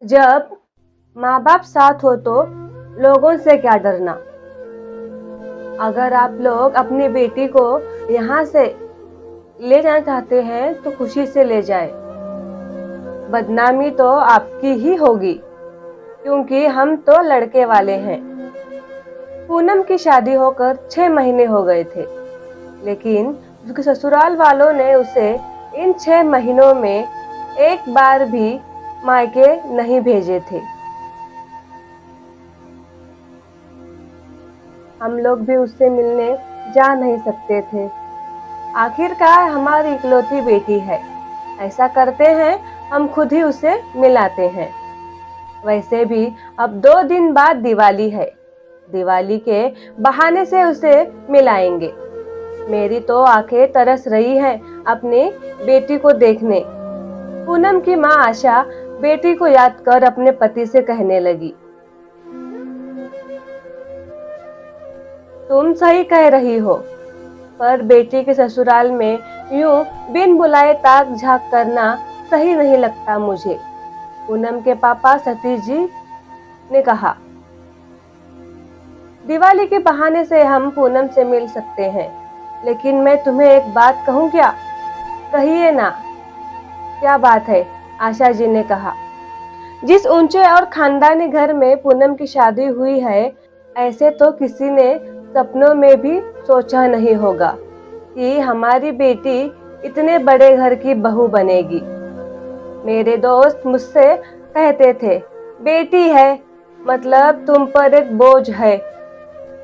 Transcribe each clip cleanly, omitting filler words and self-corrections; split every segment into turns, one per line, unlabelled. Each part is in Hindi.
जब माँ बाप साथ हो तो लोगों से क्या डरना। अगर आप लोग अपनी बेटी को यहाँ से ले जाना चाहते हैं तो खुशी से ले जाए। बदनामी तो आपकी ही होगी क्योंकि हम तो लड़के वाले हैं। पूनम की शादी होकर 6 महीने हो गए थे, लेकिन उसके ससुराल वालों ने उसे इन 6 महीनों में एक बार भी मायके नहीं भेजे थे। हम लोग भी उससे मिलने जा नहीं सकते थे। आखिरकार हमारी इकलौती बेटी है, ऐसा करते हैं हम खुद ही उसे मिलाते हैं। वैसे भी अब 2 दिन बाद दिवाली है, दिवाली के बहाने से उसे मिलाएंगे। मेरी तो आंखें तरस रही हैं अपनी बेटी को देखने। पूनम की माँ आशा बेटी को याद कर अपने पति से कहने लगी, तुम सही कह रही हो, पर बेटी के ससुराल में यूं बिन बुलाए ताक झाक करना सही नहीं लगता मुझे। पूनम के पापा सतीश जी ने कहा, दिवाली के बहाने से हम पूनम से मिल सकते हैं, लेकिन मैं तुम्हें एक बात कहूँ क्या? कहिए ना। क्या बात है? आशा जी ने कहा, जिस ऊंचे और खानदानी घर में पूनम की शादी हुई है, ऐसे तो किसी ने सपनों में भी सोचा नहीं होगा कि हमारी बेटी इतने बड़े घर की बहू बनेगी। मेरे दोस्त मुझसे कहते थे, बेटी है मतलब तुम पर एक बोझ है।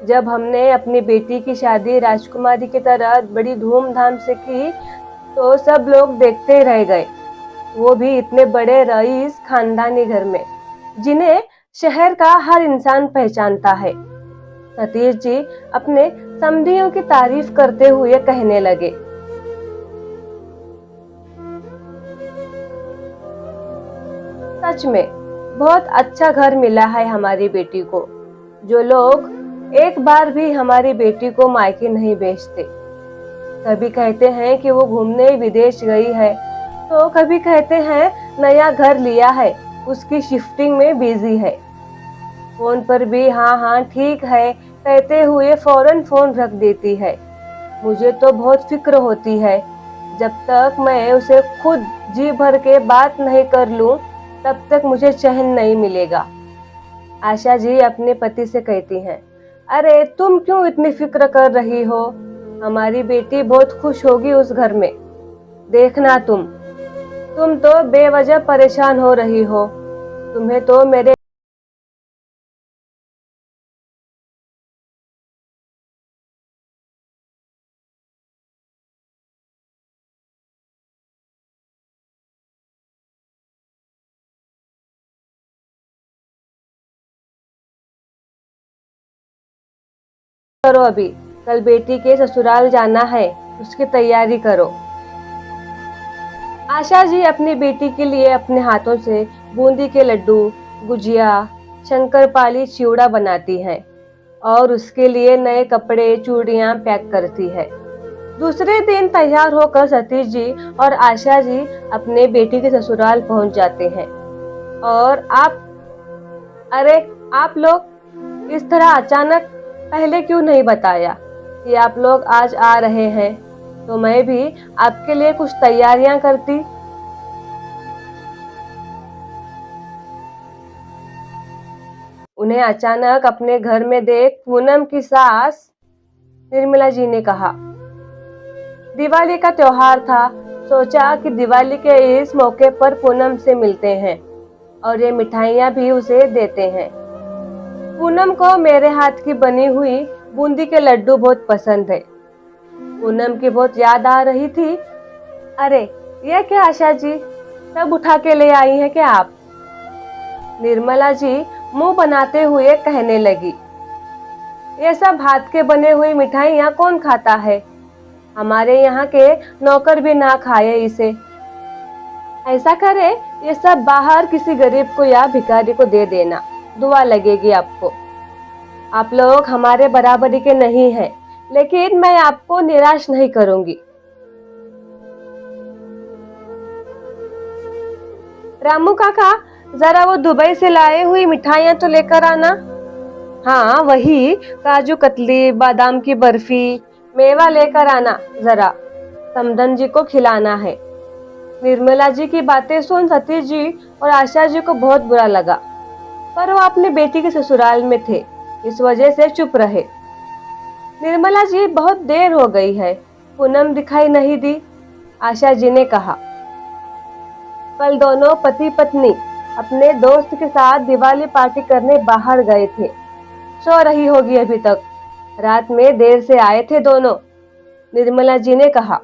जब हमने अपनी बेटी की शादी राजकुमारी की तरह बड़ी धूमधाम से की तो सब लोग देखते रह गए, वो भी इतने बड़े रईस खानदानी घर में, जिन्हें शहर का हर इंसान पहचानता है। सतीश जी अपने समधियों की तारीफ करते हुए कहने लगे, सच में बहुत अच्छा घर मिला है हमारी बेटी को। जो लोग एक बार भी हमारी बेटी को मायके नहीं भेजते। कभी कहते हैं कि वो घूमने विदेश गई है, तो कभी कहते हैं नया घर लिया है, उसकी शिफ्टिंग में बिजी है। फोन पर भी हाँ हाँ ठीक है कहते हुए फौरन फोन रख देती है। मुझे तो बहुत फिक्र होती है, जब तक मैं उसे खुद जी भर के बात नहीं कर लूं, तब तक मुझे चैन नहीं मिलेगा। आशा जी अपने पति से कहती हैं, अरे तुम क्यों इतनी फिक्र कर रही हो? हमारी बेटी बहुत खुश होगी उस घर में। देखना तुम तो बेवजह परेशान हो रही हो। तुम्हें तो मेरे करो अभी, कल बेटी के ससुराल जाना है, उसकी तैयारी करो। आशा जी अपनी बेटी के लिए अपने हाथों से बूंदी के लड्डू, गुजिया, शंकरपाली चिवड़ा बनाती है और उसके लिए नए कपड़े, चूड़ियां पैक करती है। दूसरे दिन तैयार होकर सतीश जी और आशा जी अपने बेटी के ससुराल पहुंच जाते हैं। और अरे आप लोग इस तरह अचानक पहले क्यों नहीं बताया कि आप लोग आज आ रहे हैं, तो मैं भी आपके लिए कुछ तैयारियां करती। उन्हें अचानक अपने घर में देख पूनम की सास निर्मला जी ने कहा, दिवाली का त्योहार था, सोचा कि दिवाली के इस मौके पर पूनम से मिलते हैं और ये मिठाइयाँ भी उसे देते हैं। पूनम को मेरे हाथ की बनी हुई बूंदी के लड्डू बहुत पसंद है। पूनम की बहुत याद आ रही थी। अरे ये क्या आशा जी, सब उठा के ले आई हैं क्या आप? निर्मला जी मुंह बनाते हुए कहने लगी, ये सब हाथ के बने हुई मिठाइयाँ कौन खाता है? हमारे यहाँ के नौकर भी ना खाए इसे। ऐसा करे ये सब बाहर किसी गरीब को या भिखारी को दे देना, दुआ लगेगी आपको। आप लोग हमारे बराबरी के नहीं हैं, लेकिन मैं आपको निराश नहीं करूंगी। रामू काका, जरा वो दुबई से लाए हुई मिठाइयाँ तो लेकर आना। हाँ वही, काजू कतली, बादाम की बर्फी, मेवा लेकर आना जरा, समदन जी को खिलाना है। निर्मला जी की बातें सुन सतीश जी और आशा जी को बहुत बुरा लगा, पर वो अपनी बेटी के ससुराल में थे, इस वजह से चुप रहे। निर्मला जी बहुत देर हो गई है, पूनम दिखाई नहीं दी, आशा जी ने कहा। कल दोनों पति पत्नी अपने दोस्त के साथ दिवाली पार्टी करने बाहर गए थे। सो रही होगी अभी तक, रात में देर से आए थे दोनों, निर्मला जी ने कहा।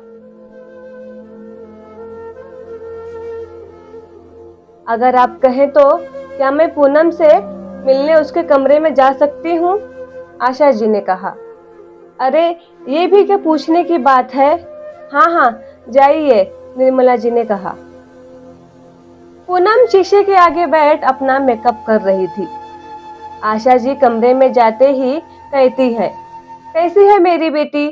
अगर आप कहें तो क्या मैं पूनम से मिलने उसके कमरे में जा सकती हूँ, आशा जी ने कहा। अरे ये भी क्या पूछने की बात है। हाँ हाँ जाइए, निर्मला जी ने कहा। पूनम शीशे के आगे बैठ अपना मेकअप कर रही थी। आशा जी कमरे में जाते ही कहती है, कैसी है मेरी बेटी।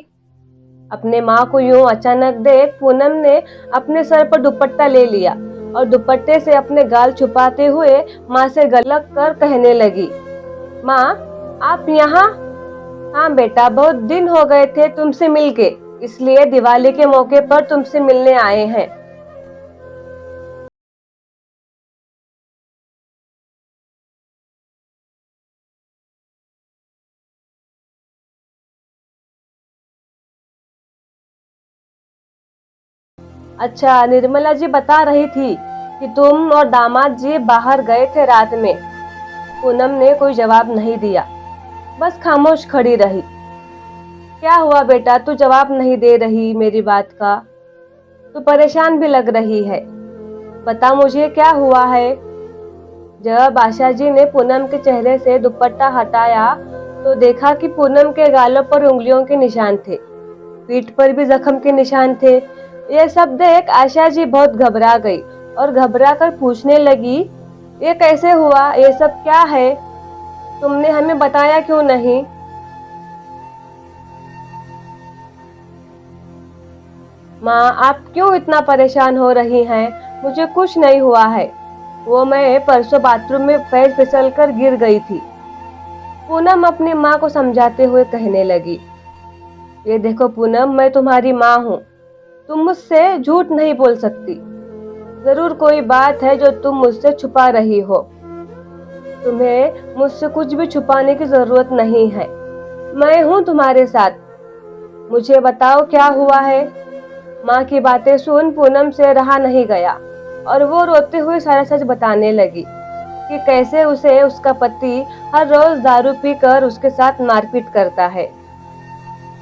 अपने माँ को यूं अचानक देख पूनम ने अपने सर पर दुपट्टा ले लिया और दुपट्टे से अपने गाल छुपाते हुए माँ से गलत कर कहने लगी, माँ आप यहाँ। हाँ बेटा, बहुत दिन हो गए थे तुमसे मिलके, इसलिए दिवाली के मौके पर तुमसे मिलने आए हैं। अच्छा, निर्मला जी बता रही थी कि तुम और दामाद जी बाहर गए थे रात में। पूनम ने कोई जवाब नहीं दिया, बस खामोश खड़ी रही। क्या हुआ बेटा, तू जवाब नहीं दे रही मेरी बात का? तू परेशान भी लग रही है, बता मुझे क्या हुआ है। जब आशा जी ने पूनम के चेहरे से दुपट्टा हटाया तो देखा कि पूनम के गालों पर उंगलियों के निशान थे, पीठ पर भी जख्म के निशान थे। ये सब देख आशा जी बहुत घबरा गई और घबरा कर पूछने लगी, ये कैसे हुआ, ये सब क्या है, तुमने हमें बताया क्यों नहीं। माँ आप क्यों इतना परेशान हो रही हैं, मुझे कुछ नहीं हुआ है, वो मैं परसों बाथरूम में पैर फिसल कर गिर गई थी। पूनम अपनी माँ को समझाते हुए कहने लगी, ये देखो पूनम, मैं तुम्हारी माँ हूँ, तुम मुझसे झूठ नहीं बोल सकती। जरूर कोई बात है जो तुम मुझसे छुपा रही हो। तुम्हें मुझसे कुछ भी छुपाने की जरूरत नहीं है, मैं हूँ तुम्हारे साथ। मुझे बताओ क्या हुआ है। माँ की बातें सुन पूनम से रहा नहीं गया और वो रोते हुए सारा सच बताने लगी कि कैसे उसे उसका पति हर रोज दारू पीकर उसके साथ मारपीट करता है।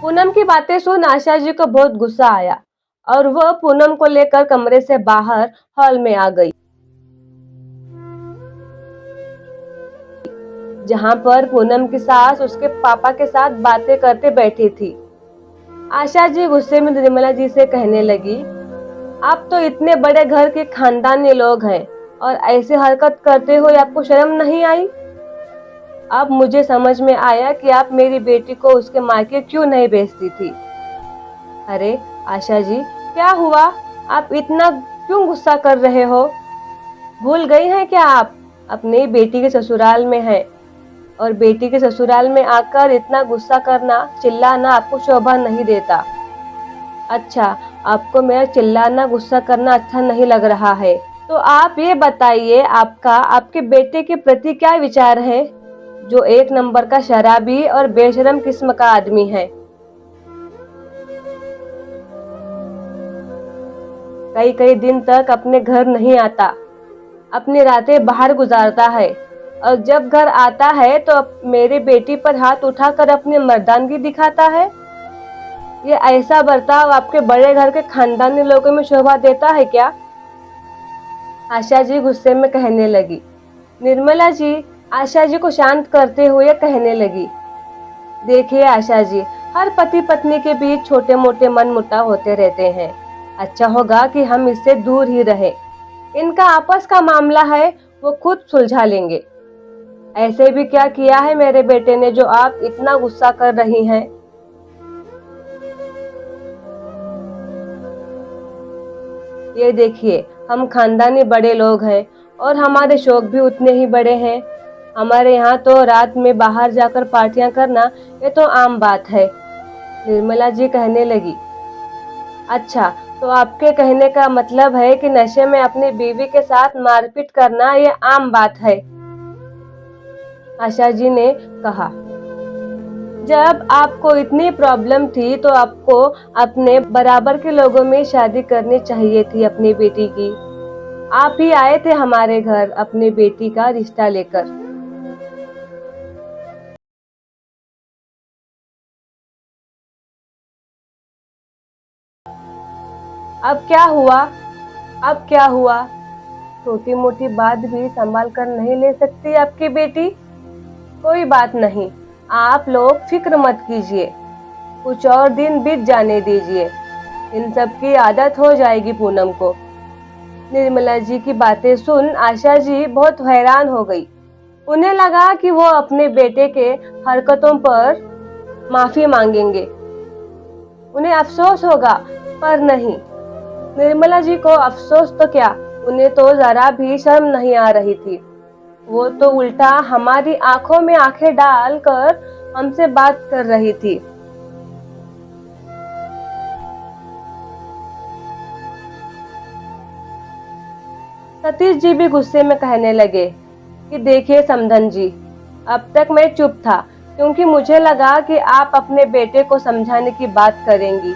पूनम की बातें सुन आशा जी को बहुत गुस्सा आया और वह पूनम को लेकर कमरे से बाहर हॉल में आ गई, जहां पर पूनम की सास उसके पापा के साथ बातें करते बैठी थी। आशा जी गुस्से में निर्मला जी से कहने लगी, आप तो इतने बड़े घर के खानदानी लोग हैं और ऐसी हरकत करते हुए आपको शर्म नहीं आई। अब मुझे समझ में आया कि आप मेरी बेटी को उसके मायके क्यों नहीं भेजती थी। अरे आशा जी क्या हुआ, आप इतना क्यों गुस्सा कर रहे हो। भूल गई हैं क्या आप अपनी बेटी के ससुराल में हैं और बेटी के ससुराल में आकर इतना गुस्सा करना चिल्लाना आपको शोभा नहीं देता। अच्छा, आपको मेरा चिल्लाना गुस्सा करना अच्छा नहीं लग रहा है, तो आप ये बताइए आपका आपके बेटे के प्रति क्या विचार है, जो एक नंबर का शराबी और बेशरम किस्म का आदमी है। कई कई दिन तक अपने घर नहीं आता, अपनी रातें बाहर गुजारता है और जब घर आता है तो मेरी बेटी पर हाथ उठाकर अपनी मर्दानगी दिखाता है। ये ऐसा बर्ताव आपके बड़े घर के खानदानी लोगों में शोभा देता है क्या। आशा जी गुस्से में कहने लगी। निर्मला जी आशा जी को शांत करते हुए कहने लगी, देखिए आशा जी, हर पति पत्नी के बीच छोटे मोटे मन मुटाव होते रहते हैं, अच्छा होगा कि हम इससे दूर ही रहें। इनका आपस का मामला है, वो खुद सुलझा लेंगे। ऐसे भी क्या किया है मेरे बेटे ने जो आप इतना गुस्सा कर रही हैं। ये देखिए, हम खानदानी बड़े लोग हैं और हमारे शौक भी उतने ही बड़े हैं। हमारे यहाँ तो रात में बाहर जाकर पार्टियां करना ये तो आम बात है। निर्मला जी कहने लगी। अच्छा, तो आपके कहने का मतलब है कि नशे में अपनी बीवी के साथ मारपीट करना ये आम बात है? आशा जी ने कहा। जब आपको इतनी प्रॉब्लम थी तो आपको अपने बराबर के लोगों में शादी करनी चाहिए थी अपनी बेटी की। आप ही आए थे हमारे घर अपनी बेटी का रिश्ता लेकर। अब क्या हुआ? अब क्या हुआ? छोटी मोटी बात भी संभाल कर नहीं ले सकती आपकी बेटी? कोई बात नहीं, आप लोग फिक्र मत कीजिए, कुछ और दिन बीत जाने दीजिए, इन सब की आदत हो जाएगी पूनम को। निर्मला जी की बातें सुन आशा जी बहुत हैरान हो गई। उन्हें लगा कि वो अपने बेटे के हरकतों पर माफी मांगेंगे, उन्हें अफसोस होगा, पर नहीं। निर्मला जी को अफसोस तो क्या, उन्हें तो जरा भी शर्म नहीं आ रही थी। वो तो उल्टा हमारी आंखों में आंखें डालकर हमसे बात कर रही थी। सतीश जी भी गुस्से में कहने लगे कि देखिए समधन जी, अब तक मैं चुप था क्योंकि मुझे लगा कि आप अपने बेटे को समझाने की बात करेंगी,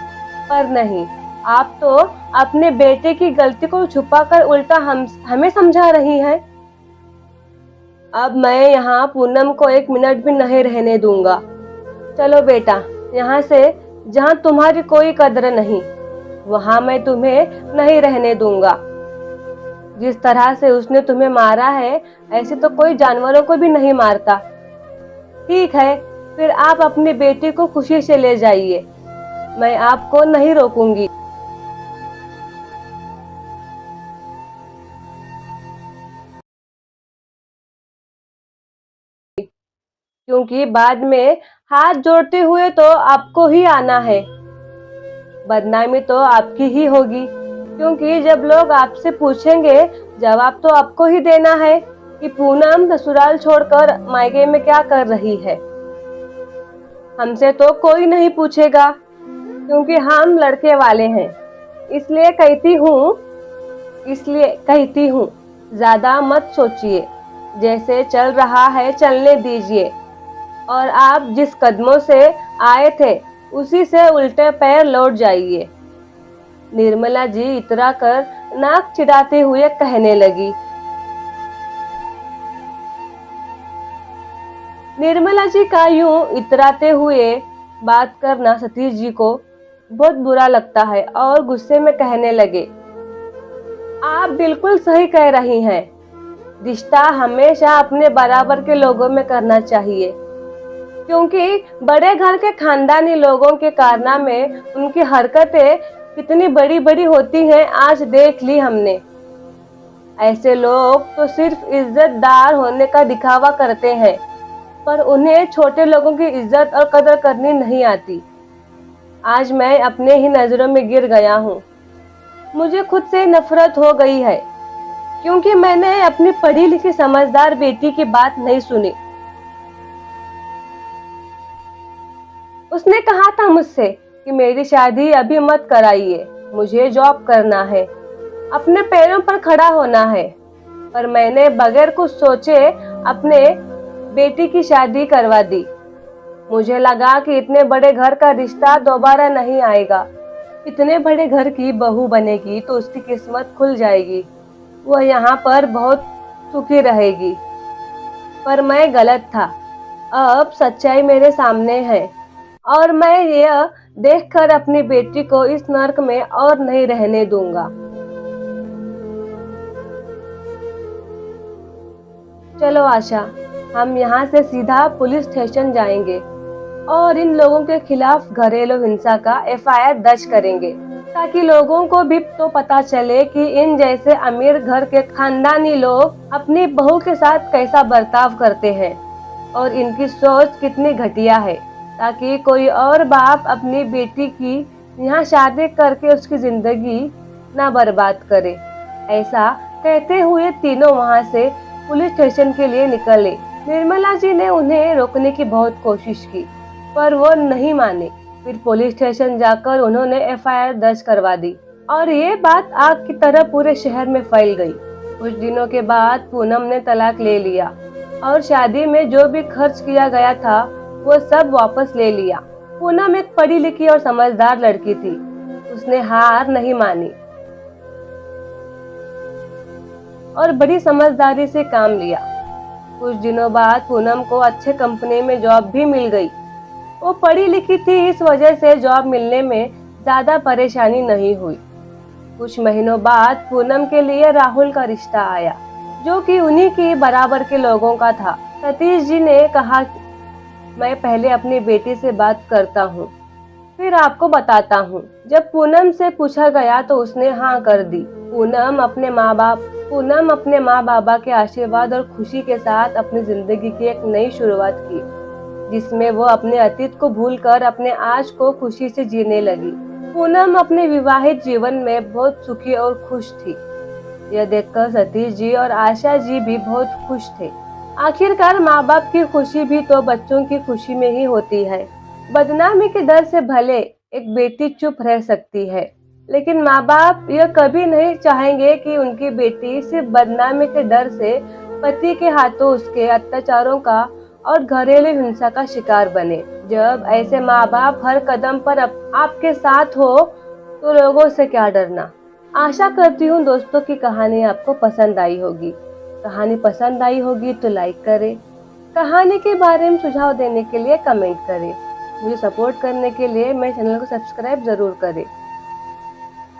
पर नहीं, आप तो अपने बेटे की गलती को छुपाकर उल्टा हमें समझा रही हैं। अब मैं यहाँ पूनम को एक मिनट भी नहीं रहने दूंगा। चलो बेटा, यहाँ से, जहाँ तुम्हारी कोई कदर नहीं, वहाँ मैं तुम्हें नहीं रहने दूंगा। जिस तरह से उसने तुम्हें मारा है, ऐसे तो कोई जानवरों को भी नहीं मारता। ठीक है, फिर आप अपनी बेटी को खुशी से ले जाइए, मैं आपको नहीं रोकूंगी। क्योंकि बाद में हाथ जोड़ते हुए तो आपको ही आना है, बदनामी तो आपकी ही होगी, क्योंकि जब लोग आपसे पूछेंगे जवाब तो आपको ही देना है कि पूनम ससुराल छोड़कर मायके में क्या कर रही है। हमसे तो कोई नहीं पूछेगा, क्योंकि हम लड़के वाले हैं। इसलिए कहती हूँ इसलिए कहती हूँ, ज्यादा मत सोचिए, जैसे चल रहा है चलने दीजिए, और आप जिस कदमों से आए थे उसी से उल्टे पैर लौट जाइए। निर्मला जी इतरा कर नाक चिढ़ाते हुए कहने लगी। निर्मला जी का यूं इतराते हुए बात करना सतीश जी को बहुत बुरा लगता है और गुस्से में कहने लगे, आप बिल्कुल सही कह रही हैं, रिश्ता हमेशा अपने बराबर के लोगों में करना चाहिए, क्योंकि बड़े घर के खानदानी लोगों के कारनामे, उनकी हरकतें कितनी बड़ी बड़ी होती हैं आज देख ली हमने। ऐसे लोग तो सिर्फ इज्जतदार होने का दिखावा करते हैं, पर उन्हें छोटे लोगों की इज्जत और कदर करनी नहीं आती। आज मैं अपने ही नजरों में गिर गया हूँ। मुझे खुद से नफरत हो गई है, क्योंकि मैंने अपनी पढ़ी लिखी समझदार बेटी की बात नहीं सुनी। उसने कहा था मुझसे कि मेरी शादी अभी मत कराइए, मुझे जॉब करना है, अपने पैरों पर खड़ा होना है, पर मैंने बगैर कुछ सोचे अपने बेटी की शादी करवा दी। मुझे लगा कि इतने बड़े घर का रिश्ता दोबारा नहीं आएगा, इतने बड़े घर की बहू बनेगी तो उसकी किस्मत खुल जाएगी, वह यहाँ पर बहुत सुखी रहेगी। पर मैं गलत था। अब सच्चाई मेरे सामने है और मैं यह देखकर अपनी बेटी को इस नर्क में और नहीं रहने दूंगा। चलो आशा, हम यहाँ से सीधा पुलिस स्टेशन जाएंगे और इन लोगों के खिलाफ घरेलू हिंसा का एफआईआर दर्ज करेंगे, ताकि लोगों को भी तो पता चले कि इन जैसे अमीर घर के खानदानी लोग अपनी बहू के साथ कैसा बर्ताव करते हैं और इनकी सोच कितनी घटिया है, ताकि कोई और बाप अपनी बेटी की यहाँ शादी करके उसकी जिंदगी ना बर्बाद करे। ऐसा कहते हुए तीनों वहां से पुलिस स्टेशन के लिए निकले। निर्मला जी ने उन्हें रोकने की बहुत कोशिश की, पर वो नहीं माने। फिर पुलिस स्टेशन जाकर उन्होंने एफआईआर दर्ज करवा दी और ये बात आग की तरह पूरे शहर में फैल गई। कुछ दिनों के बाद पूनम ने तलाक ले लिया और शादी में जो भी खर्च किया गया था वो सब वापस ले लिया। पूनम एक पढ़ी लिखी और समझदार लड़की थी। उसने हार नहीं मानी और बड़ी समझदारी से काम लिया। कुछ दिनों बाद पूनम को अच्छे कंपनी में जॉब भी मिल गई। वो पढ़ी लिखी थी, इस वजह से जॉब मिलने में ज्यादा परेशानी नहीं हुई। कुछ महीनों बाद पूनम के लिए राहुल का रिश्ता आया, जो कि उन्हीं के बराबर के लोगों का था। सतीश जी ने कहा, मैं पहले अपनी बेटी से बात करता हूँ, फिर आपको बताता हूँ। जब पूनम से पूछा गया तो उसने हाँ कर दी। पूनम अपने माँ बाबा के आशीर्वाद और खुशी के साथ अपनी जिंदगी की एक नई शुरुआत की, जिसमें वो अपने अतीत को भूलकर अपने आज को खुशी से जीने लगी। पूनम अपने विवाहित जीवन में बहुत सुखी और खुश थी। यह देखकर सतीश जी और आशा जी भी बहुत खुश थे। आखिरकार माँ बाप की खुशी भी तो बच्चों की खुशी में ही होती है। बदनामी के डर से भले एक बेटी चुप रह सकती है, लेकिन माँ बाप यह कभी नहीं चाहेंगे कि उनकी बेटी सिर्फ बदनामी के डर से पति के हाथों उसके अत्याचारों का और घरेलू हिंसा का शिकार बने। जब ऐसे माँ बाप हर कदम पर आपके साथ हो तो लोगों से क्या डरना। आशा करती हूँ दोस्तों की कहानी आपको पसंद आई होगी। कहानी पसंद आई होगी तो लाइक करें। कहानी के बारे में सुझाव देने के लिए कमेंट करें। मुझे सपोर्ट करने के लिए मेरे चैनल को सब्सक्राइब जरूर करें।